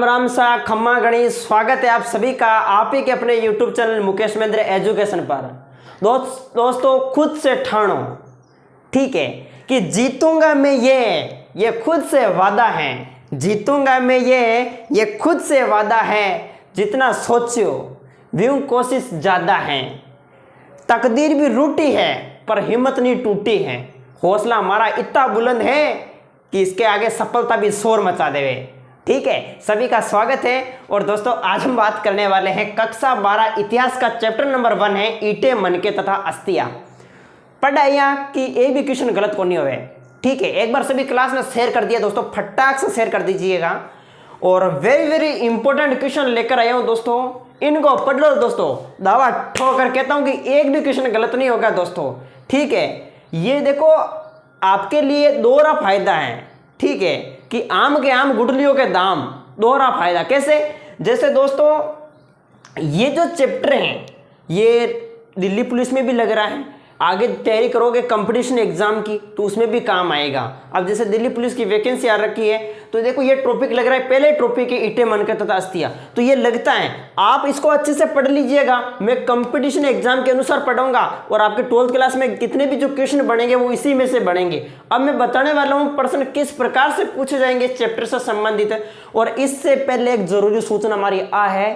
राम सा खम्मा गणेश, स्वागत है आप सभी का आप ही के अपने YouTube channel Mukesh Mahendra education पर। दोस्तों खुद से ठानो, ठीक है, कि जीतूंगा मैं, ये खुद से वादा है। जीतूंगा मैं, ये खुद से वादा है। जितना सोचो व्यू कोशिश ज़्यादा है। तकदीर भी रूठी है पर हिम्मत नहीं टूटी है। हौसला हमारा इतना बुलंद है कि इसके आगे सफलता भी शोर मचा देवे। ठीक है, सभी का स्वागत है। और दोस्तों आज हम बात करने वाले हैं कक्षा 12 इतिहास का चैप्टर नंबर 1 है ईंटे मनके तथा अस्थियां। पढ़ाइयाँ की एक भी क्वेश्चन गलत को नहीं हुए। ठीक है, एक बार सभी क्लास में शेयर कर दिया दोस्तों, फटाक से शेयर कर दीजिएगा। और वेरी इंपॉर्टेंट क्वेश्चन लेकर आया हूँ दोस्तों, इनको पढ़ लो दोस्तों। दावा ठोक कर कहता हूँ कि एक भी क्वेश्चन गलत नहीं होगा दोस्तों। ठीक है, ये देखो आपके लिए दोहरा फायदा है। ठीक है, कि आम के आम गुठलियों के दाम, दोहरा फायदा कैसे? जैसे दोस्तों ये जो चैप्टर हैं ये दिल्ली पुलिस में भी लग रहा है, आगे तैयारी करोगे कंपटीशन एग्जाम की तो उसमें भी काम आएगा। अब जैसे दिल्ली पुलिस की वैकेंसी आ रखी है तो देखो ये टॉपिक लग रहा है, पहले टॉपिक है ईंटे मनके तथा अस्थियां, तो ये लगता है आप इसको अच्छे से पढ़ लीजिएगा। मैं कंपटीशन एग्जाम के अनुसार पढ़ाऊंगा और आपके 12th क्लास में कितने भी जो क्वेश्चन बनेंगे वो इसी में से बनेंगे। अब मैं बताने वाला हूँ प्रश्न किस प्रकार से पूछे जाएंगे चैप्टर से संबंधित। और इससे पहले एक जरूरी सूचना हमारी है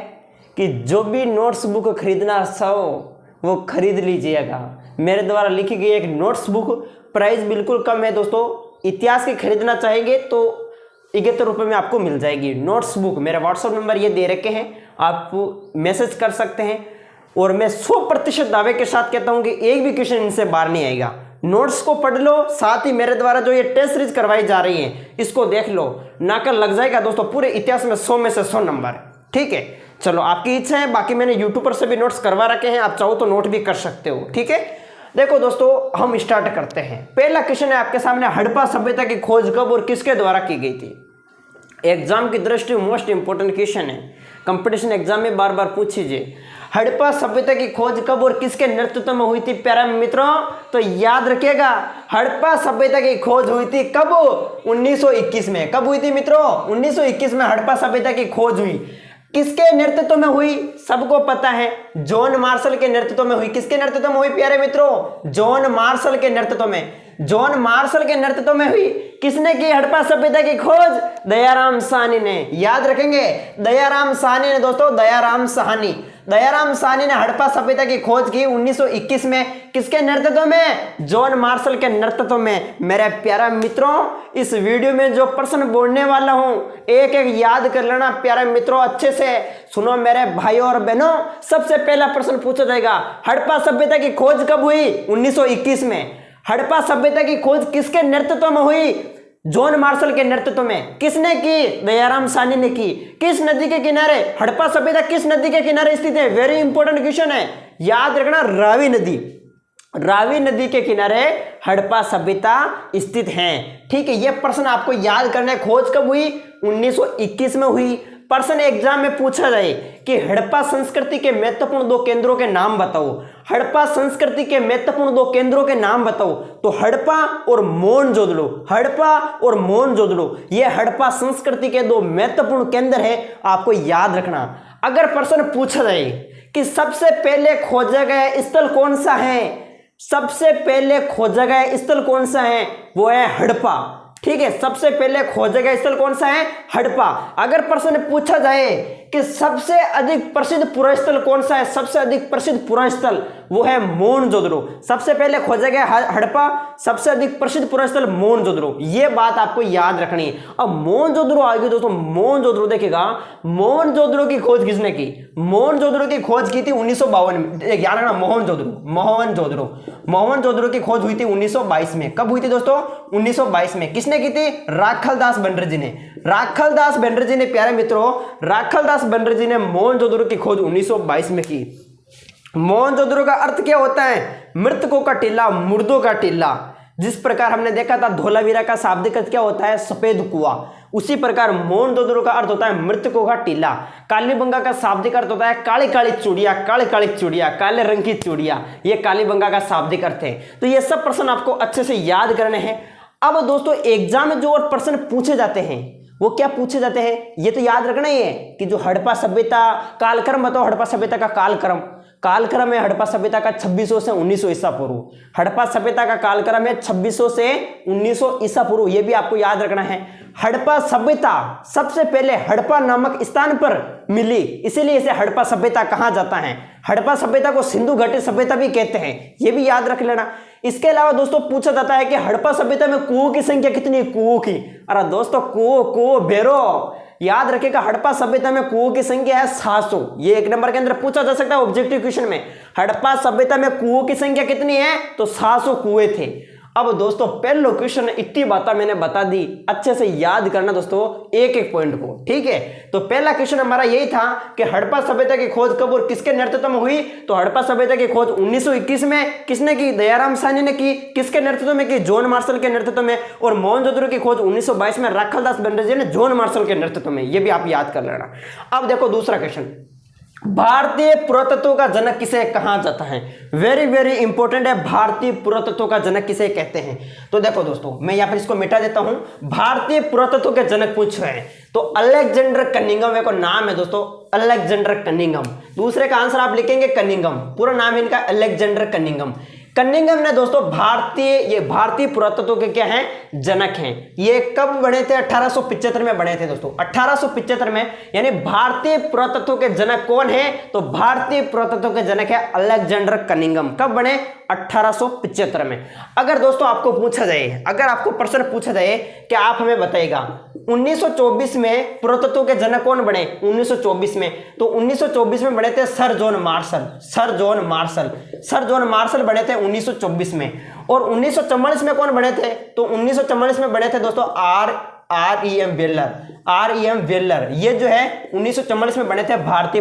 कि जो भी नोट्स बुक खरीदना चाहो वो खरीद लीजिएगा। मेरे द्वारा लिखी गई एक नोट्स बुक, प्राइस बिल्कुल कम है दोस्तों। इतिहास की खरीदना चाहेंगे तो 71 रुपये में आपको मिल जाएगी नोट्स बुक। मेरा व्हाट्सअप नंबर ये दे रखे हैं, आप मैसेज कर सकते हैं। और मैं 100% दावे के साथ कहता हूँ कि एक भी क्वेश्चन इनसे बाहर नहीं आएगा। नोट्स को पढ़ लो, साथ ही मेरे द्वारा जो ये टेस्ट सीरीज करवाई जा रही है इसको देख लो, नाकर लग जाएगा दोस्तों। पूरे इतिहास में 100 में से 100 नंबर। ठीक है, चलो आपकी इच्छा है, बाकी मैंने यूट्यूब पर से भी नोट्स करवा रखे हैं, आप चाहो तो नोट भी कर सकते हो। ठीक है, देखो दोस्तों हम स्टार्ट करते हैं। पहला क्वेश्चन है आपके सामने, हड़प्पा सभ्यता की खोज कब और किसके द्वारा की गई थी? एग्जाम की दृष्टि मोस्ट इंपोर्टेंट क्वेश्चन है, कंपटीशन एग्जाम में बार बार पूछिए। हड़प्पा सभ्यता की खोज कब और किसके नेतृत्व में हुई थी प्यारे मित्रों? तो याद रखिएगा, हड़प्पा सभ्यता की खोज हुई थी कब? 1921 में। कब हुई थी मित्रों? 1921 में हड़प्पा सभ्यता की खोज हुई। किसके नेतृत्व में हुई? सबको पता है, जॉन मार्शल के नेतृत्व में हुई। किसके नेतृत्व में हुई प्यारे मित्रों? जॉन मार्शल के नेतृत्व में। जॉन मार्शल के नेतृत्व में हुई। किसने की हड़प्पा सभ्यता की खोज? दयाराम साहनी ने। याद रखेंगे, दयाराम साहनी ने दोस्तों, दयाराम साहनी ने हड़प्पा सभ्यता की खोज की 1921 में। किसके नेतृत्व में? जॉन मार्शल के नेतृत्व में। मेरे प्यारे मित्रों, इस वीडियो में जो प्रश्न बोलने वाला हूं एक एक याद कर लेना प्यारे मित्रों, अच्छे से सुनो मेरे भाइयों और बहनों। सबसे पहला प्रश्न पूछा जाएगा, हड़प्पा सभ्यता की खोज कब हुई? 1921 में। हड़प्पा सभ्यता की खोज किसके नेतृत्व में हुई? जॉन मार्शल के नेतृत्व में। किसने की? दयाराम साहनी ने की। किस नदी के किनारे? हड़प्पा सभ्यता किस नदी के किनारे स्थित है? वेरी इंपॉर्टेंट क्वेश्चन है, याद रखना। रावी नदी के किनारे हड़प्पा सभ्यता स्थित है। ठीक है, यह प्रश्न आपको याद करना है। खोज कब हुई? 1921 में हुई। प्रश्न एग्जाम में पूछा जाए कि हड़प्पा संस्कृति के महत्वपूर्ण 2 केंद्रों के नाम बताओ। हड़प्पा संस्कृति के महत्वपूर्ण 2 केंद्रों के नाम बताओ, तो हड़प्पा और मोहनजोदड़ो। हड़प्पा और मोहनजोदड़ो ये हड़प्पा संस्कृति के 2 महत्वपूर्ण केंद्र है, आपको याद रखना। अगर प्रश्न पूछा जाए कि सबसे पहले खोजा गया स्थल कौन सा है, सबसे पहले खोजा गया स्थल कौन सा है? वो है हड़प्पा। ठीक है, सबसे पहले खोजा गया स्थल कौन सा है? हड़प्पा। अगर प्रश्न पूछा जाए कि सबसे अधिक प्रसिद्ध पुरास्थल कौन सा है, सबसे अधिक प्रसिद्ध पुरास्थल वो है मोहनजोदड़ो। सबसे पहले खोजा गया हड़प्पा, सबसे अधिक प्रसिद्ध पुरास्थल मोहनजोदड़ो। ये बात आपको याद रखनी है। अब मोहनजोदड़ो आएगी दोस्तों, मोहनजोदड़ो देखिएगा, मोहनजोदड़ो की खोज किसने की? मोहनजोदड़ो की खोज की थी 1952 में। याद रखना, मोहनजोदड़ो की खोज हुई थी 1922 में। कब हुई थी दोस्तों? 1922 में। किसने की थी? राखालदास बनर्जी ने। राखालदास बनर्जी ने प्यारे मित्रों, राखालदास बनर्जी ने मोहनजोदड़ो की खोज 1922 में की। मोहनजोदड़ो का अर्थ क्या होता है? मृतकों का टीला, मुर्दों का टीला। जिस प्रकार हमने देखा था धोलावीरा का शाब्दिक अर्थ क्या होता है? सफेद कुआं। उसी प्रकार मोहनजोदड़ो का अर्थ होता है मृतकों का टीला। कालीबंगा का शाब्दिक अर्थ होता है काली काली चूड़िया, काली काली चूड़िया, काले रंग की चूड़िया। ये कालीबंगा का शाब्दिक अर्थ है। तो ये सब प्रश्न आपको अच्छे से याद करने हैं। अब दोस्तों एग्जाम में जो और प्रश्न पूछे जाते हैं वो क्या पूछे जाते हैं, ये तो याद रखना ही है कि जो हड़प्पा सभ्यता कालक्रम बताओ, हड़प्पा सभ्यता का कालक्रम, कालक्रम है हड़प्पा सभ्यता का 2600 से 1900 ईसा पूर्व। हड़प्पा सभ्यता का कालक्रम है 2600 से 1900 ईसा पूर्व, ये भी आपको याद रखना है। हड़प्पा सभ्यता सबसे पहले हड़प्पा नामक स्थान पर मिली, इसीलिए इसे हड़प्पा सभ्यता कहा जाता है। हड़प्पा सभ्यता को सिंधु घाटी सभ्यता भी कहते हैं, ये भी याद रख लेना। इसके अलावा दोस्तों पूछा जाता है कि हड़प्पा सभ्यता में कुओं की संख्या कितनी, कुओं की, अरे दोस्तों कुओं बेरो, याद रखेगा हड़प्पा सभ्यता में कुओं की संख्या है 700। ये 1 नंबर के अंदर पूछा जा सकता है ऑब्जेक्टिव क्वेश्चन में, हड़प्पा सभ्यता में कुओं की संख्या कितनी है, तो 700 कुएं थे। अब दोस्तों पहले क्वेश्चन इतनी बातें मैंने बता दी, अच्छे से याद करना दोस्तों एक एक पॉइंट को, ठीक है। तो पहला क्वेश्चन हमारा यही था कि हड़प्पा सभ्यता की खोज कब और किसके नेतृत्व में हुई, तो हड़प्पा सभ्यता की खोज 1921 में किसने की, दयाराम साहनी ने की। किसके नेतृत्व में की, जॉन मार्शल के नेतृत्व में। और मोहनजोदड़ो की खोज 1922 में राखालदास बनर्जी ने जॉन मार्शल के नेतृत्व में, ये भी आप याद कर लेना। अब देखो दूसरा क्वेश्चन, भारतीय पुरातत्व का जनक किसे कहा जाता है, वेरी वेरी इंपॉर्टेंट है, भारतीय पुरातत्व का जनक किसे कहते हैं। तो देखो दोस्तों मैं यहां पर इसको मिटा देता हूं, भारतीय पुरातत्व के जनक पूछ रहे हैं तो अलेक्जेंडर कनिंघम एक नाम है दोस्तों, अलेक्जेंडर कनिंघम। दूसरे का आंसर आप लिखेंगे कनिंघम, पूरा नाम है इनका अलेक्जेंडर कनिंघम। कनिंघम ने दोस्तों भारतीय पुरातत्व के क्या हैं, जनक हैं। ये कब बने थे, 1875 में बने थे दोस्तों, 1875 में। यानी भारतीय पुरातत्व के जनक कौन है, तो भारतीय पुरातत्व के जनक है अलेक्जेंडर कनिंघम। कब बने, 1875 में। अगर दोस्तों आपको पूछा जाए, अगर आपको प्रश्न पूछा जाए कि आप हमें बताइएगा 1924 में पुरातत्व के जनक कौन बने, 1924 में, तो 1924 में बने थे sir John Marshall. Sir John Marshall बने थे 1924 में। और 1944 में कौन बने थे, तो 1944 में बने थे दोस्तों आर ई एम वेल्लर। ये जो है 1944 में बने थे भारतीय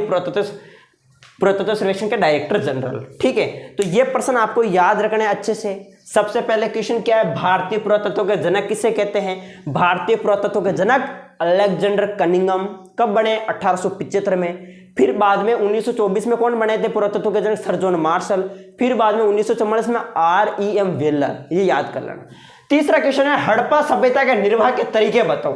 पुरातत्व सर्वेक्षण के डायरेक्टर जनरल, ठीक है। तो ये प्रश्न आपको याद रखना है अच्छे से। सबसे पहले क्वेश्चन क्या है, भारतीय पुरातत्व के जनक किसे कहते हैं, भारतीय पुरातत्व के जनक अलेक्जेंडर कनिंघम। कब बने, 1875 में। फिर बाद में 1924 में कौन बने थे पुरातत्व के जनक, सर जॉन मार्शल। फिर बाद में 1944 में REM वेल्लर, ये याद कर लेना। तीसरा क्वेश्चन है, हड़प्पा सभ्यता के निर्वाह के तरीके बताओ।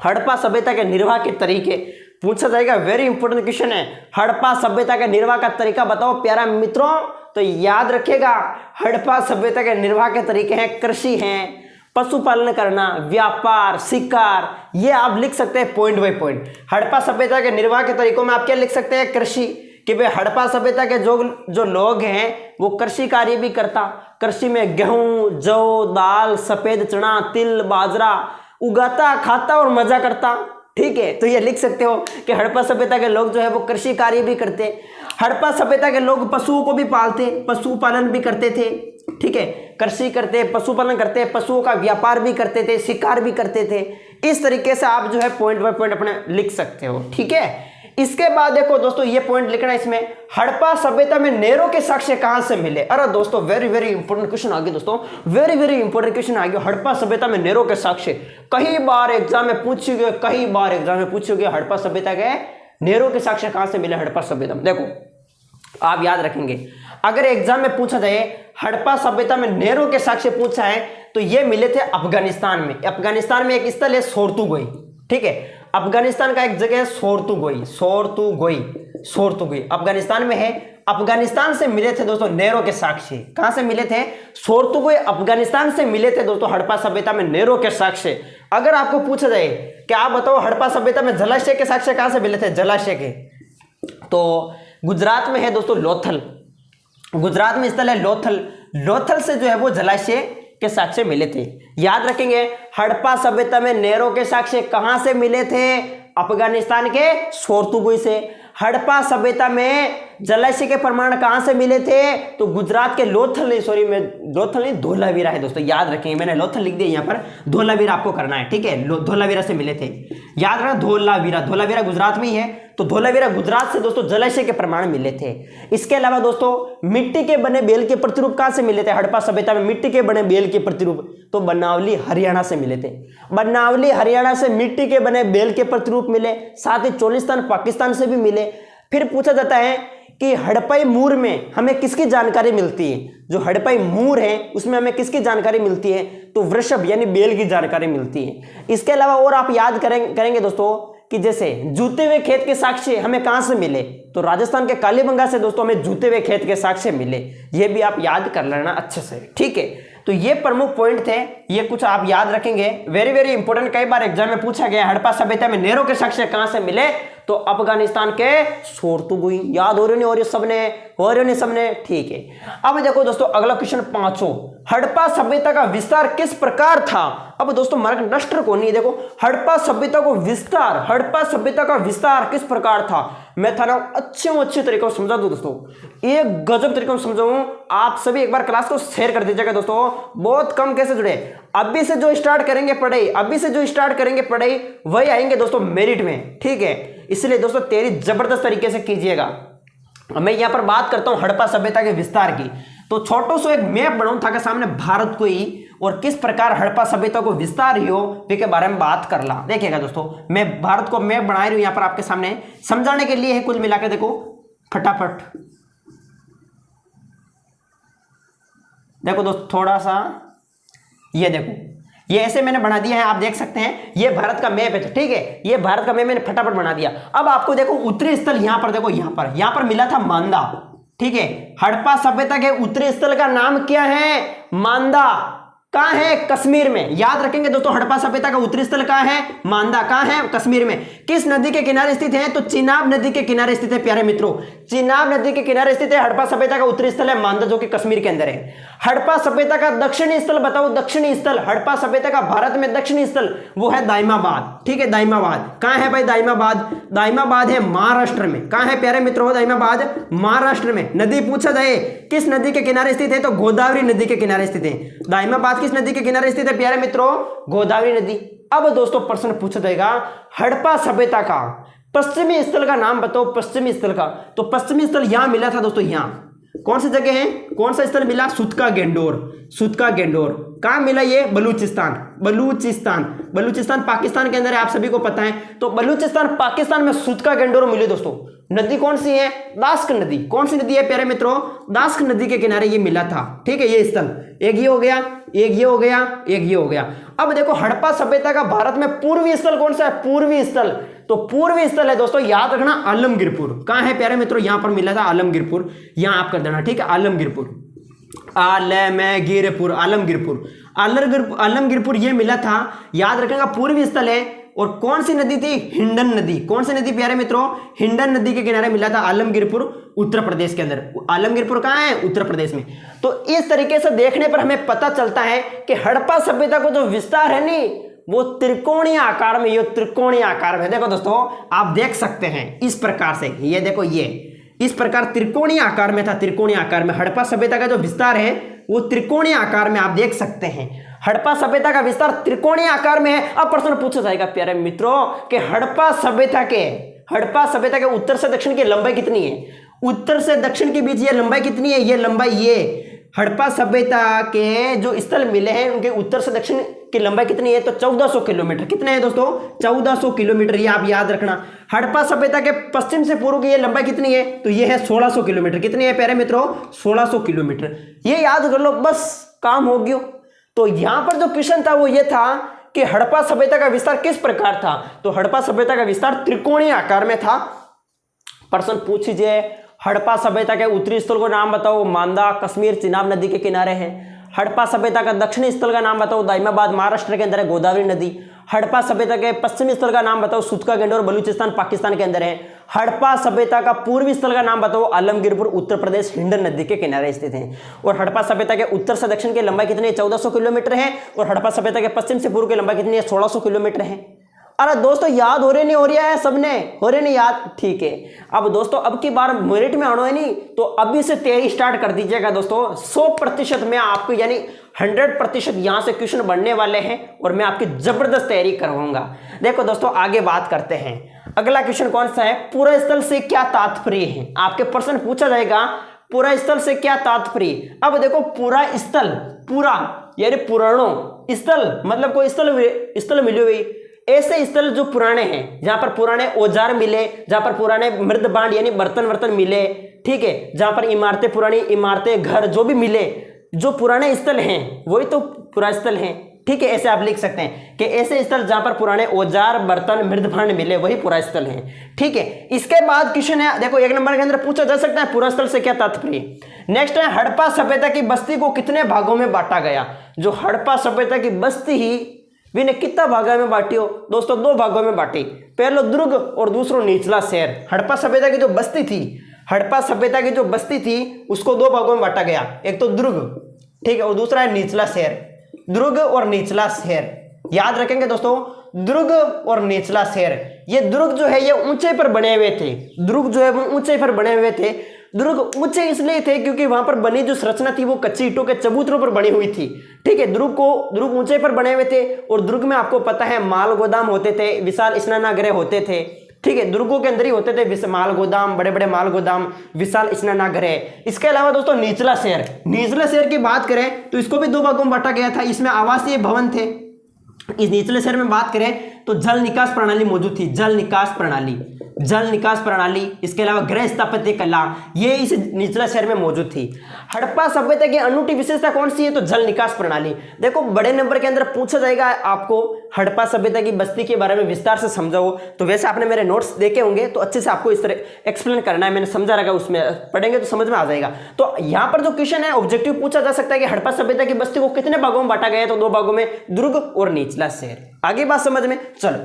हड़प्पा सभ्यता के निर्वाह के तरीके पूछा जाएगा, वेरी इंपॉर्टेंट क्वेश्चन है। हड़प्पा सभ्यता के निर्वाह का तरीका बताओ प्यारा मित्रों। तो याद रखिएगा हड़प्पा सभ्यता के निर्वाह के तरीके हैं, कृषि हैं, पशुपालन करना, व्यापार, शिकार, ये आप लिख सकते हैं पॉइंट बाय पॉइंट। हड़प्पा सभ्यता के निर्वाह के तरीकों में आप क्या लिख सकते हैं, कृषि, कि भाई हड़प्पा सभ्यता के जो लोग हैं वो कृषि कार्य भी करता, कृषि में गेहूं, जौ, दाल, सफेद चना, तिल, बाजरा उगाता, खाता और मजा करता, ठीक है। तो ये लिख सकते हो कि हड़प्पा सभ्यता के लोग जो है वो कृषि कार्य भी करते। हड़प्पा सभ्यता के लोग पशुओं को भी पालते, पशुपालन भी करते थे, ठीक है, कृषि करते, पशुपालन करते, पशुओं का व्यापार भी करते थे, शिकार भी करते थे। इस तरीके से आप जो है पॉइंट बाय पॉइंट अपने लिख सकते हो, ठीक है। इसके बाद देखो दोस्तों ये पॉइंट लिखना इसमें, हड़प्पा सभ्यता में नेहरू के साक्ष्य कहां से मिले। अरे दोस्तों वेरी वेरी इंपॉर्टेंट क्वेश्चन आ गया दोस्तों, वेरी वेरी इंपॉर्टेंट क्वेश्चन आ गया। हड़प्पा सभ्यता में नेहरू के साक्ष्य कई बार एग्जाम में पूछोगे, हड़प्पा सभ्यता के नेहरू के साक्ष्य कहां से मिले हड़प्पा सभ्यता में। देखो आप याद रखेंगे, अगर एग्जाम में पूछा जाए हड़प्पा सभ्यता में नेहरू के साक्ष्य पूछा है तो ये मिले थे अफगानिस्तान में। अफगानिस्तान में एक स्थल है सोर्तुगोई, ठीक है, अफगानिस्तान का एक जगह है सोर्तुगोई अफगानिस्तान में है। अफगानिस्तान से मिले थे दोस्तों नेहरू के साक्ष्य। कहां से मिले थे, सोर्तुगोई अफगानिस्तान से मिले थे दोस्तों हड़प्पा सभ्यता में नेहरू के साक्ष्य। अगर आपको पूछा जाए कि आप बताओ हड़प्पा सभ्यता में जलाशय के साक्ष्य कहां से मिले थे, जलाशय के, तो गुजरात में है दोस्तों लोथल, गुजरात में स्थल है लोथल से जो है वो जलाशय के साक्ष्य मिले थे। याद रखेंगे हड़प्पा सभ्यता में नेहरू के साक्ष्य कहां से मिले थे, अफगानिस्तान के सोर्तुगोई से। हड़प्पा सभ्यता में जलाशय के प्रमाण कहां से मिले थे, तो गुजरात के लोथल नहीं धोलावीरा है दोस्तों, याद रखेंगे, मैंने लोथल लिख दिया यहाँ पर, धोलावीरा आपको करना है, ठीक है। धोलावीरा से मिले थे, याद रखना, धोलावीरा गुजरात में ही है, तो धोलावीरा गुजरात से दोस्तों जलाशय के प्रमाण मिले थे। इसके अलावा दोस्तों मिट्टी के बने बेल के प्रतिरूप कहां से मिले थे हड़प्पा सभ्यता में, मिट्टी के बने बेल के प्रतिरूप, तो बनावली हरियाणा से मिले थे। बनावली हरियाणा से मिट्टी के बने बेल के प्रतिरूप मिले, साथ ही चोलिस्तान पाकिस्तान से भी मिले। फिर पूछा जाता है कि हड़प्पा मूर में हमें किसकी जानकारी मिलती है, जो हड़प्पा मूर है उसमें हमें किसकी जानकारी मिलती है, तो वृषभ यानी बैल की जानकारी मिलती है। इसके अलावा और आप याद करेंगे दोस्तों कि जैसे जूते हुए खेत के साक्ष्य हमें कहां से मिले, तो राजस्थान के कालीबंगा से दोस्तों हमें जूते हुए खेत के साक्ष्य मिले। ये भी आप याद कर लेना अच्छे से, ठीक है। तो ये प्रमुख पॉइंट थे, ये कुछ आप याद रखेंगे, वेरी वेरी इंपॉर्टेंट। कई बार एग्जाम में पूछा गया हड़प्पा सभ्यता में नहरों के साक्ष्य कहां से मिले, तो अफगानिस्तान के सोरतुगुई। याद हो रही नहीं हो रही सबने, हो रही नहीं सबने, ठीक है। अब देखो दोस्तों अगला क्वेश्चन 5, हड़प्पा सभ्यता का विस्तार किस प्रकार था। अब दोस्तों मार्क नष्ट को नहीं, देखो हड़प्पा सभ्यता को विस्तार, हड़प्पा सभ्यता का विस्तार किस प्रकार था, मैं था ना अच्छे तरीके से समझा दूं दोस्तों, एक गजब तरीके से समझाऊं। आप सभी एक बार क्लास को शेयर कर दीजिएगा दोस्तों, बहुत कम कैसे जुड़े। अभी से जो स्टार्ट करेंगे पढ़ाई, अभी से जो स्टार्ट करेंगे पढ़ाई, वही आएंगे दोस्तों मेरिट में, ठीक है। इसलिए दोस्तों तैयारी जबरदस्त तरीके से कीजिएगा। मैं यहां पर बात करता हूं हड़प्पा सभ्यता के विस्तार की, तो छोटो सो एक मैप बनाऊं था सामने भारत को ही, और किस प्रकार हड़प्पा सभ्यता को विस्तार हो के बारे में बात कर ला। देखिएगा दोस्तों मैं भारत को मैप बना रही हूं यहां पर आपके सामने समझाने के लिए है, कुल मिलाकर देखो फटाफट। देखो दोस्तों थोड़ा सा ये देखो, ये ऐसे मैंने बना दिया है, आप देख सकते हैं ये भारत का मैप है, ठीक है। ये भारत का मैप मैंने फटाफट बना दिया। अब आपको देखो उत्तरी स्थल यहां पर देखो, यहां पर मिला था मांदा, ठीक है। हड़प्पा सभ्यता के उत्तरी स्थल का नाम क्या है, मांदा। कहां है, कश्मीर में। याद रखेंगे दोस्तों हड़प्पा सभ्यता का उत्तरी स्थल कहां है, मांदा। कहां है, कश्मीर में। किस नदी के किनारे स्थित है, तो चिनाब नदी के किनारे स्थित है प्यारे मित्रों, चिनाब नदी के किनारे स्थित है हड़प्पा सभ्यता का उत्तरी स्थल है मांदा, जो कि कश्मीर के अंदर है। हड़प्पा सभ्यता का दक्षिणी स्थल बताओ, दक्षिणी स्थल, हड़प्पा सभ्यता का भारत में दक्षिणी स्थल वो है दाइमाबाद, ठीक है। दाइमाबाद कहां है भाई, दाइमाबाद, दाइमाबाद है महाराष्ट्र में। कहां है प्यारे मित्रों, दाइमाबाद महाराष्ट्र में। नदी पूछा जाए किस नदी के किनारे स्थित है, तो गोदावरी नदी के किनारे स्थित है। दाइमाबाद किस नदी के किनारे स्थित है प्यारे मित्रों, गोदावरी नदी। अब दोस्तों प्रश्न पूछा जाएगा हड़प्पा सभ्यता का पश्चिमी स्थल का नाम बताओ, पश्चिमी स्थल का। तो पश्चिमी स्थल यहां मिला था दोस्तों, यहां कौन सी जगह है, कौन सा स्थल मिला, सुतका गेंडोर, सुतका गेंडोर। कहां मिला ये, बलूचिस्तान, बलूचिस्तान, बलूचिस्तान पाकिस्तान के अंदर है, आप सभी को पता है। तो बलूचिस्तान पाकिस्तान में सुतका गेंडोर मिले दोस्तों। नदी कौन सी है, दास्क नदी। कौन सी नदी है प्यारे मित्रों, दास्क नदी के किनारे ये मिला था, ठीक है। ये स्थल एक ये हो गया, एक ये हो गया, एक ये हो गया। अब देखो हड़प्पा सभ्यता का भारत में पूर्वी स्थल कौन सा है, पूर्वी स्थल। तो पूर्वी स्थल है दोस्तों, याद रखना आलमगीरपुर। कहां है प्यारे मित्रों, यहां पर मिला था आलमगीरपुर, यहां आप कर देना, ठीक है। आलमगीरपुर, आलमगीरपुर, आलमगीरपुर, आलमगीरपुर ये मिला था, याद रखेगा पूर्वी स्थल है। और कौन सी नदी थी, हिंडन नदी। कौन सी नदी प्यारे मित्रों, हिंडन नदी के किनारे मिला था आलमगीरपुर, उत्तर प्रदेश के अंदर। आलमगीरपुर कहां है, उत्तर प्रदेश में। तो इस तरीके से देखने पर हमें पता चलता है कि हड़प्पा सभ्यता को जो विस्तार है नी, वो त्रिकोणीय आकार में, ये त्रिकोणीय आकार में। देखो दोस्तों आप देख सकते हैं इस प्रकार से, ये देखो ये इस प्रकार त्रिकोणीय आकार में था, त्रिकोणीय आकार में। हड़प्पा सभ्यता का जो विस्तार है वो त्रिकोणीय आकार में, आप देख सकते हैं हड़प्पा सभ्यता का विस्तार त्रिकोणीय आकार में है। अब प्रश्न पूछा जाएगा प्यारे मित्रों कि हड़प्पा सभ्यता के उत्तर से दक्षिण की लंबाई कितनी है, उत्तर से दक्षिण के बीच ये लंबाई कितनी है, ये लंबाई, ये हड़प्पा सभ्यता के जो स्थल मिले हैं उनके उत्तर से दक्षिण की लंबाई कितनी है, तो 1400 किलोमीटर। कितने हैं दोस्तों, 1400 किलोमीटर, ये आप याद रखना। हड़प्पा सभ्यता के पश्चिम से पूर्व की ये लंबाई कितनी है, तो ये है 1600 किलोमीटर। कितनी है प्यारे मित्रों, 1600 किलोमीटर। ये याद कर लो, बस काम हो गया। तो यहां पर जो क्वेश्चन था वो ये था कि हड़प्पा सभ्यता का विस्तार किस प्रकार था, तो हड़प्पा सभ्यता का विस्तार त्रिकोणीय आकार में था। प्रश्न पूछिए हड़प्पा सभ्यता के उत्तरी स्थल को नाम बताओ, मांदा, कश्मीर, चिनाब नदी के किनारे है। हड़प्पा सभ्यता का दक्षिणी स्थल का नाम बताओ, दाइमाबाद महाराष्ट्र के अंदर है, गोदावरी नदी। हड़प्पा सभ्यता के पश्चिमी स्थल का नाम बताओ, सुतका गेंडोर, बलूचिस्तान पाकिस्तान के अंदर है। हड़प्पा सभ्यता का पूर्वी स्थल का नाम बताओ, आलमगीरपुर उत्तर प्रदेश, हिंडन नदी के किनारे स्थित है। और हड़प्पा सभ्यता के उत्तर से दक्षिण की लंबाई कितनी है, 1400 किलोमीटर है। और हड़प्पा सभ्यता के पश्चिम से पूर्व की लंबाई कितनी है, 1600 किलोमीटर है। अरे दोस्तों याद हो रहे नहीं हो रहा है सबने, हो रहे नहीं याद, ठीक है। अब दोस्तों अब की बार मेरिट में आना है नहीं, तो अभी से तैयारी स्टार्ट कर दीजिएगा दोस्तों। 100% में आपको यानी 100% यहां से क्वेश्चन बनने वाले हैं और मैं आपकी जबरदस्त तैयारी करवाऊंगा। देखो दोस्तों आगे बात करते हैं। अगला क्वेश्चन कौन सा है, पूरा स्थल से क्या तात्पर्य है। आपके प्रश्न पूछा जाएगा पूरा स्थल से क्या तात्पर्य। अब देखो पूरा स्थल, पूरा यानी पुराणों स्थल, मतलब कोई स्थल मिली हुई, ऐसे स्थल जो पुराने हैं, जहां पर पुराने औजार मिले, जहां पर पुराने मृद बांड यानी बर्तन वर्तन मिले, ठीक है, जहां पर इमारतें, पुरानी इमारतें, घर जो भी मिले, जो पुराने स्थल हैं वही तो पुराने स्थल हैं, ठीक है। ऐसे आप लिख सकते हैं कि ऐसे स्थल जहां पर पुराने औजार, बर्तन, मृदभांड मिले वही पुरा स्थल है, ठीक है। इसके बाद क्वेश्चन है, देखो 1 नंबर के अंदर पूछा जा सकता है पुरा स्थल से क्या तात्पर्य। नेक्स्ट है हड़प्पा सभ्यता की बस्ती को कितने भागों में बांटा गया। जो हड़प्पा सभ्यता की बस्ती ही ने कितना भागों में बांटी हो दोस्तों, 2 भागों में बांटी, पहलो दुर्ग और दूसरो निचला शहर। हड़प्पा सभ्यता की जो बस्ती थी, हड़प्पा सभ्यता की जो बस्ती थी उसको 2 भागों में बांटा गया, एक तो दुर्ग, ठीक है, और दूसरा है निचला शहर। दुर्ग और निचला शहर याद रखेंगे दोस्तों, दुर्ग और निचला शहर। ये दुर्ग जो है ये ऊंचे पर बने हुए थे, दुर्ग जो है वो ऊंचे पर बने हुए थे। दुर्ग ऊंचे इसलिए थे क्योंकि वहां पर बनी जो संरचना थी वो कच्ची ईंटों के चबूतरों पर बनी हुई थी, ठीक है। दुर्ग ऊंचे पर बने हुए थे और दुर्ग में आपको पता है माल गोदाम होते थे, विशाल स्नानागृह होते थे, ठीक है। दुर्गों के अंदर ही होते थे माल गोदाम, बड़े बड़े माल गोदाम, विशाल स्नानागृह। इसके अलावा दोस्तों निचला शहर, निचला शहर की बात करें तो इसको भी 2 भागों में बांटा गया था। इसमें आवासीय भवन थे। इस निचले शहर में बात करें तो जल निकास प्रणाली मौजूद थी, जल निकास प्रणाली, जल निकास प्रणाली। इसके अलावा गृह स्थापत्य कला ये इस निचला शहर में मौजूद थी। हड़प्पा सभ्यता की अनूठी विशेषता कौन सी है, तो जल निकास प्रणाली। देखो बड़े नंबर के अंदर पूछा जाएगा आपको हड़प्पा सभ्यता की बस्ती के बारे में विस्तार से समझाओ, तो वैसे आपने मेरे नोट्स देखे होंगे तो अच्छे से आपको इस तरह एक्सप्लेन करना है, मैंने समझा रखा, उसमें पढ़ेंगे तो समझ में आ जाएगा। तो यहाँ पर जो क्वेश्चन है ऑब्जेक्टिव पूछा जा सकता है कि हड़प्पा सभ्यता की बस्ती को कितने भागों में बांटा गया, तो 2 भागों में, दुर्ग और निचला शहर। आगे बात समझ में। चलो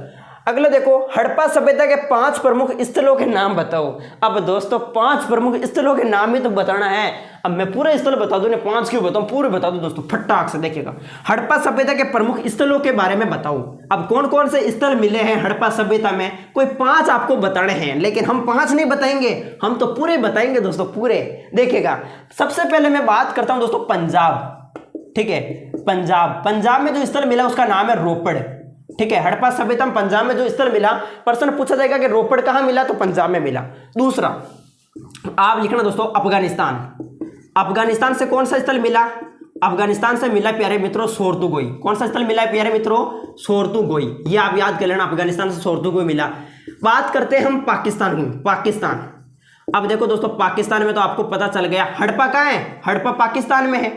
अगला देखो, हड़प्पा सभ्यता के 5 प्रमुख स्थलों के नाम बताओ। अब दोस्तों 5 प्रमुख स्थलों के नाम ही तो बताना है। अब मैं पूरे स्थल बता दूं, 5 क्यों बताऊं, पूरे बता दूं दोस्तों फटाक से। देखिएगा हड़प्पा सभ्यता के प्रमुख स्थलों के बारे में बताओ। अब कौन कौन से स्थल मिले हैं हड़प्पा सभ्यता में, कोई 5 आपको बताने हैं, लेकिन हम 5 नहीं बताएंगे, हम तो पूरे बताएंगे दोस्तों, पूरे। देखिएगा सबसे पहले मैं बात करता हूं दोस्तों पंजाब, ठीक है। पंजाब में जो स्थल मिला उसका नाम है रोपड़, ठीक है। हड़प्पा सभ्यता में पंजाब में जो स्थल मिला, प्रश्न पूछा जाएगा कि रोपड़ कहां मिला, तो पंजाब में मिला। दूसरा आप लिखना दोस्तों अफगानिस्तान, अफगानिस्तान से कौन सा स्थल मिला, अफगानिस्तान से मिला प्यारे मित्रों सोरतुगोई। कौन सा स्थल मिला है प्यारे मित्रों, सोरतुगोई, ये आप याद कर लेना, अफगानिस्तान से सोरतुगोई मिला। बात करते हैं हम पाकिस्तान की, पाकिस्तान। अब देखो दोस्तों पाकिस्तान में तो आपको पता चल गया हड़प्पा कहां है, हड़प्पा पाकिस्तान में है।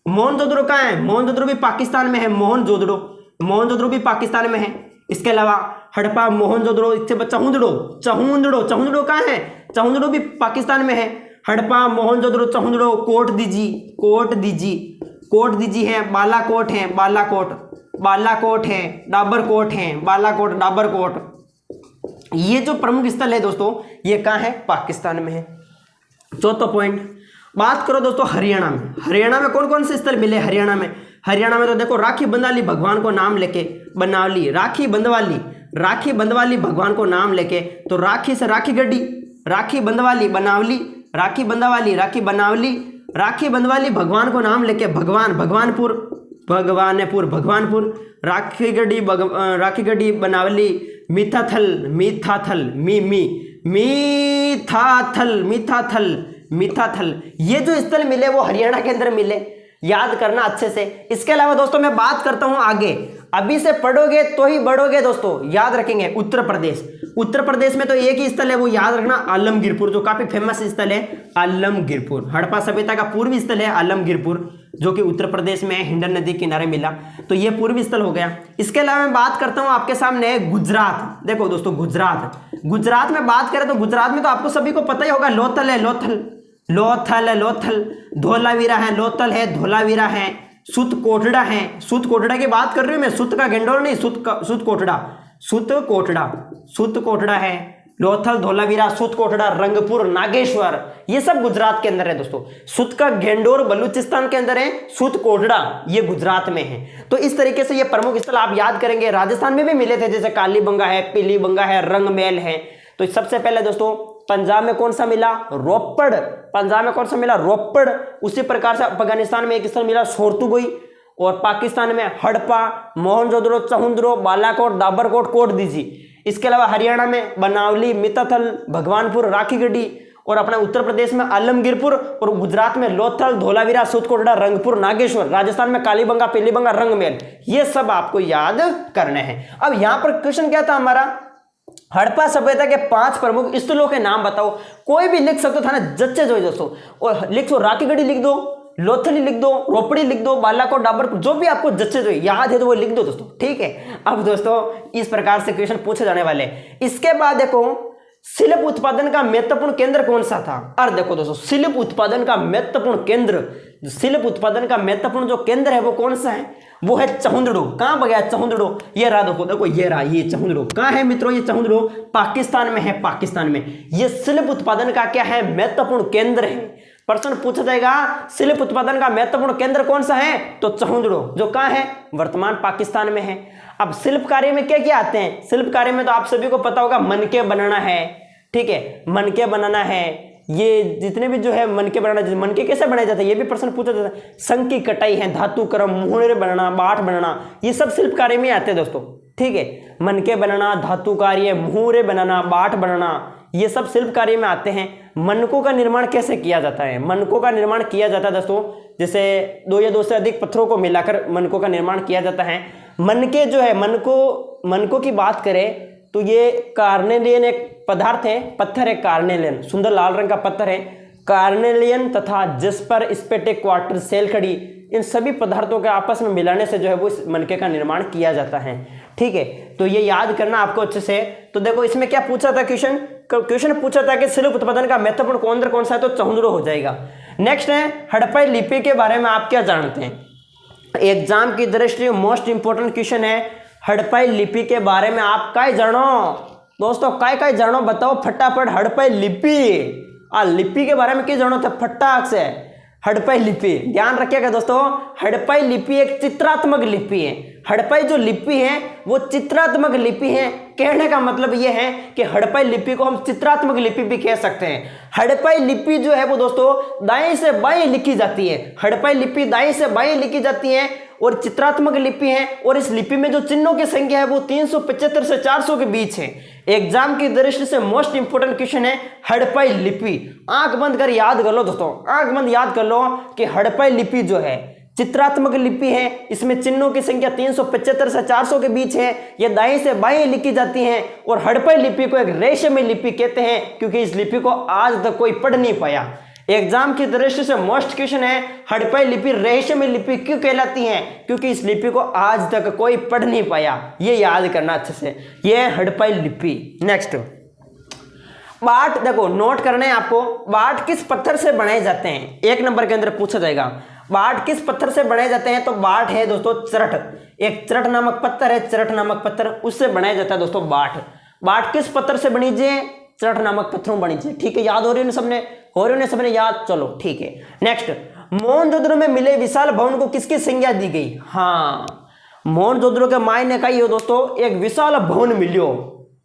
मोहनजोदड़ो कहां है, मोहनजोदड़ो भी पाकिस्तान में है, मोहनजोदड़ो भी पाकिस्तान में है। इसके अलावा हड़प्पा, मोहनजोदड़ो, इससे चहुंदड़ो कहां है, चहुंदड़ो भी पाकिस्तान में है। हड़प्पा, मोहनजोदड़ो, चहुंदड़ो, कोट दीजी है, बालाकोट है, बालाकोट है, डाबरकोट। ये जो प्रमुख स्थल है दोस्तों ये कहां है, पाकिस्तान में है। चौथा पॉइंट बात करो दोस्तों हरियाणा में, हरियाणा में कौन कौन से स्थल मिले, हरियाणा में तो देखो राखी बंदवाली भगवान को नाम लेके, बनावली, राखी बंदवाली भगवान को नाम लेके, तो राखी से राखी गड्डी, राखी बंदवाली बनावली, राखी बंदवाली भगवान को नाम लेके भगवानपुर, राखी गड्डी बनावली, मीठाथल। ये जो स्थल मिले वो हरियाणा के अंदर मिले, याद करना अच्छे से। इसके अलावा दोस्तों मैं बात करता हूं आगे, अभी से पढ़ोगे तो ही बढ़ोगे दोस्तों, याद रखेंगे। उत्तर प्रदेश में तो एक ही स्थल है, वो याद रखना आलमगीरपुर, जो काफी फेमस स्थल है आलमगीरपुर। हड़प्पा सभ्यता का पूर्वी स्थल है आलमगीरपुर, जो कि उत्तर प्रदेश में हिंडन नदी किनारे मिला, तो ये पूर्वी स्थल हो गया। इसके अलावा मैं बात करता हूं आपके सामने गुजरात। देखो दोस्तों गुजरात में बात करें तो गुजरात में तो आपको सभी को पता ही होगा, लोथल है, धोलावीरा है, लोथल है, धोलावीरा है, सुत कोटड़ा की बात कर रही हूं मैं, सुत का गेंडोर नहीं, सुत कोटड़ा है, लोथल, धोलावीरा, सुत कोटड़ा, रंगपुर, नागेश्वर, ये सब गुजरात के अंदर है दोस्तों। सुत का गेंडोर बलूचिस्तान के अंदर है, सुत कोटड़ा ये गुजरात में है। तो इस तरीके से ये प्रमुख स्थल आप याद करेंगे। राजस्थान में भी मिले थे, जैसे कालीबंगा है, पीलीबंगा है, रंगमहल है। तो सबसे पहले दोस्तों पंजाब में कौन सा मिला, रोपड़। उसी प्रकार से अफगानिस्तान में एक स्थल मिला सोरतुगोई, और पाकिस्तान में हड़प्पा, मोहनजोदड़ो, चहुंदड़ो, बालाकोट, डाबरकोट, कोट दीजी। इसके अलावा हरियाणा में बनावली, मिताथल, भगवानपुर, राखीगढ़ी, और अपना उत्तर प्रदेश में आलमगीरपुर, और गुजरात में लोथल, धोलावीरा, सुतकोटड़ा, रंगपुर, नागेश्वर, राजस्थान में कालीबंगा, पीलीबंगा, रंगमहल। ये सब आपको याद करने हैं। अब यहां पर क्वेश्चन क्या था हमारा, हड़प्पा सभ्यता के 5 प्रमुख स्थलों के नाम बताओ। कोई भी लिख सकते था ना, जच्चे जो दोस्तों, और लिख दो राकीगढ़ी लिख दो, लोथली लिख दो, रोपड़ी लिख दो, बालाकोट, डाबर, जो भी आपको जच्चे जो याद है तो वो लिख दो दोस्तों, ठीक है। अब दोस्तों इस प्रकार से क्वेश्चन पूछे जाने वाले। इसके बाद देखो शिल्प उत्पादन का महत्वपूर्ण केंद्र कौन सा था। और देखो दोस्तों शिल्प उत्पादन का महत्वपूर्ण केंद्र, शिल्प उत्पादन का महत्वपूर्ण जो केंद्र है वो कौन सा है, वो है चहुंदड़ो। कहां गया चहुंदड़ो, ये रहा देखो ये रहा, ये चहुंदड़ो कहां है मित्रों, ये चहुंदड़ो पाकिस्तान में है, पाकिस्तान में। ये शिल्प उत्पादन का क्या है, महत्वपूर्ण केंद्र है। प्रश्न पूछा जाएगा शिल्प उत्पादन का महत्वपूर्ण केंद्र कौन सा है, तो चहुंदड़ो, जो कहां है, वर्तमान पाकिस्तान में है। अब शिल्प कार्य में क्या क्या आते हैं, शिल्प कार्य में तो आप सभी को पता होगा मनके बनाना है, ठीक है, मनके बनाना है, ये जितने भी जो है मनके बनाना, मनके कैसे बनाए जाते हैं ये भी प्रश्न पूछा जाता है। संग की कटाई है, धातु कर्म, मुहरे बनाना, बाट बनाना, ये सब शिल्प कार्य में आते हैं दोस्तों, ठीक है। मनके बनाना, धातु कार्य, मुहरे बनाना, बाट बनाना, ये सब शिल्प कार्य में आते हैं। मनकों का निर्माण कैसे किया जाता है, मनकों का निर्माण किया जाता है दोस्तों, जैसे 2 या 2 से अधिक पत्थरों को मिलाकर मनकों का निर्माण किया जाता है। मनके जो है, मनकों की बात करें तो ये कार्नेलियन एक पदार्थ है, पत्थर है कार्नेलियन, सुंदर लाल रंग का पत्थर है कार्नेलियन, तथा जिस्पर, स्पेटिक, क्वार्टर, सेलखड़ी, इन सभी पदार्थों के आपस में मिलाने से जो है वो इस मनके का निर्माण किया जाता है, ठीक है। तो ये याद करना आपको अच्छे से। तो देखो इसमें क्या पूछा था, क्वेश्चन पूछा था कि शिल्प उत्पादन का महत्वपूर्ण केंद्र कौन सा है, तो चहुंदड़ो हो जाएगा। नेक्स्ट है हड़प्पा लिपि के बारे में आप क्या जानते हैं, एग्जाम की दृष्टि मोस्ट इंपोर्टेंट क्वेश्चन है। हड़प्पा लिपि के बारे में आप काय जानो दोस्तों, काय जानो बताओ फटाफट। हड़प्पा लिपि, लिपि के बारे में क्या जानो थे फटाक से। हड़प्पा लिपि ध्यान रखिएगा दोस्तों, हड़प्पा लिपि एक चित्रात्मक लिपि है। हड़प्पा जो लिपि है वो चित्रात्मक लिपि है। कहने का मतलब ये है कि हड़प्पा लिपि को हम चित्रात्मक लिपि भी कह सकते हैं। हड़प्पा लिपि जो है वो दोस्तों दाएं से बाएं लिखी जाती है। हड़प्पा लिपि दाएं से बाएं लिखी जाती है और चित्रात्मक लिपि है, और इस लिपि में जो चिन्हों की संख्या है वो 375 से 400 के बीच है। एग्जाम की दृष्टि से मोस्ट इंपोर्टेंट क्वेश्चन है हड़प्पा लिपि। आंख बंद कर याद कर लो दोस्तों, आंख बंद याद कर लो कि हड़प्पा लिपि जो है चित्रात्मक लिपि है, इसमें चिन्हों की संख्या 375 से 400 के बीच है, ये दाएं से बाएं लिखी जाती हैं, और हड़प्पा लिपि को एक रेशमी लिपि कहते हैं क्योंकि इस लिपि को आज तक कोई पढ़ नहीं पाया। एग्जाम की दृष्टि से मोस्ट क्वेश्चन है हड़प्पा लिपि रेशमी लिपि क्यों कहलाती है, क्योंकि इस लिपि को आज तक कोई पढ़ नहीं पाया। ये याद करना अच्छे से, ये हड़प्पा लिपि। नेक्स्ट बाट, देखो नोट करना है आपको, बाट किस पत्थर से बनाए जाते हैं, 1 नंबर के अंदर पूछा जाएगा। बाट किस पत्थर से बनाए जाते हैं, तो बाट है दोस्तों चरट, एक चरट नामक पत्थर है, चरट नामक पत्थर, उससे बनाया जाता है दोस्तों बाट। बाट किस पत्थर से बनी है, चरट नामक पत्थरों बनी है, ठीक है। याद हो रही है सबने, हो रही है सबने याद, चलो ठीक है। नेक्स्ट मोहनजोदड़ो में मिले विशाल भवन को किसकी संज्ञा दी गई, हाँ मोहनजोदड़ो के मायने का ये दोस्तों एक विशाल भवन मिलियो,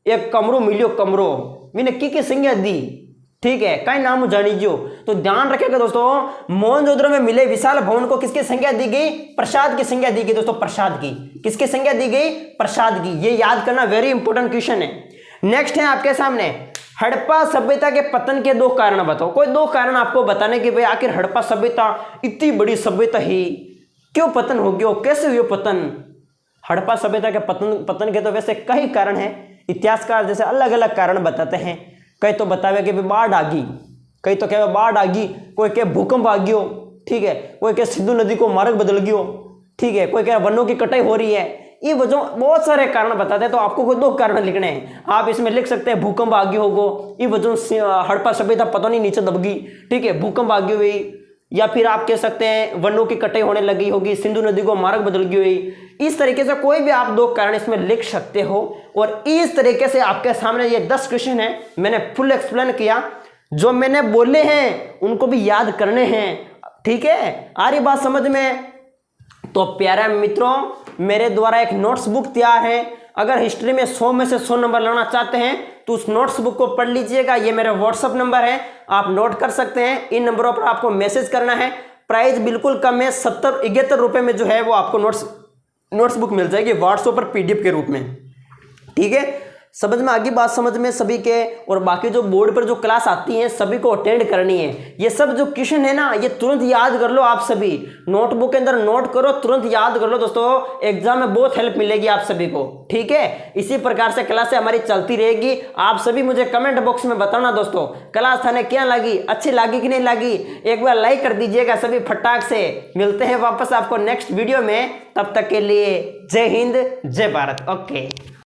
एक कमरो मिलियो, कमरो मैंने की संज्ञा दी, ठीक है, कई नाम जानीजो। तो ध्यान रखेगा दोस्तों, मोहनजोदड़ो में मिले विशाल भवन को किसकी संज्ञा दी गई, प्रसाद की संज्ञा दी गई दोस्तों, प्रसाद की, किसकी संज्ञा दी गई, प्रसाद की। ये याद करना वेरी इंपॉर्टेंट क्वेश्चन है। नेक्स्ट है आपके सामने हड़प्पा सभ्यता के पतन के 2 कारण बताओ। कोई 2 कारण आपको बताने के भाई आखिर हड़प्पा सभ्यता इतनी बड़ी सभ्यता ही क्यों पतन हो गया, कैसे हुआ पतन। हड़प्पा सभ्यता के पतन के तो वैसे कई कारण हैं, इतिहासकार जैसे अलग अलग कारण बताते हैं। कई तो बतावे कि बाढ़ आ गई, कई तो कहे बाढ़ आ गई, कोई कहे भूकंप आ गयो, ठीक है, कोई कहे सिंधु नदी को मार्ग बदल गयो, ठीक है, कोई कहे वनों की कटाई हो रही है। ये वजह बहुत सारे कारण बताते हैं, तो आपको कोई 2 कारण लिखने हैं। आप इसमें लिख सकते हैं भूकंप आ गई होगो, ये वजह से हड़प्पा सभ्यता पता नहीं नीचे दब गई, ठीक है, भूकंप आ गई हुई, या फिर आप कह सकते हैं वनों की कटाई होने लगी होगी, सिंधु नदी को मार्ग बदल गई हुई। इस तरीके से कोई भी आप 2 कारण इसमें लिख सकते हो। और इस तरीके से आपके सामने ये 10 क्वेश्चन है, मैंने फुल एक्सप्लेन किया, जो मैंने बोले हैं उनको भी याद करने हैं, ठीक है। आ रही बात समझ में। तो प्यारे मित्रों, मेरे द्वारा एक नोट्स बुक तैयार है, अगर हिस्ट्री में 100 में से 100 नंबर लाना चाहते हैं तो उस नोट्स बुक को पढ़ लीजिएगा। ये मेरा व्हाट्सअप नंबर है, आप नोट कर सकते हैं। इन नंबरों पर आपको मैसेज करना है। प्राइस बिल्कुल कम है, 71 रुपये में जो है वो आपको नोट्स बुक मिल जाएगी व्हाट्सएप पर PDF के रूप में, ठीक है। समझ में आ गई बात? समझ में सभी के? और बाकी जो बोर्ड पर जो क्लास आती है सभी को अटेंड करनी है। ये सब जो क्वेश्चन है ना ये तुरंत याद कर लो आप सभी, नोटबुक के अंदर नोट करो, तुरंत याद कर लो दोस्तों, एग्जाम में बहुत हेल्प मिलेगी आप सभी को। ठीक है, इसी प्रकार से क्लासें हमारी चलती रहेगी। आप सभी मुझे कमेंट बॉक्स में बताना दोस्तों क्लास थाने क्या लगी, अच्छी लगी कि नहीं लगी, एक बार लाइक कर दीजिएगा सभी फटाक से। मिलते हैं वापस आपको नेक्स्ट वीडियो में, तब तक के लिए जय हिंद जय भारत। ओके।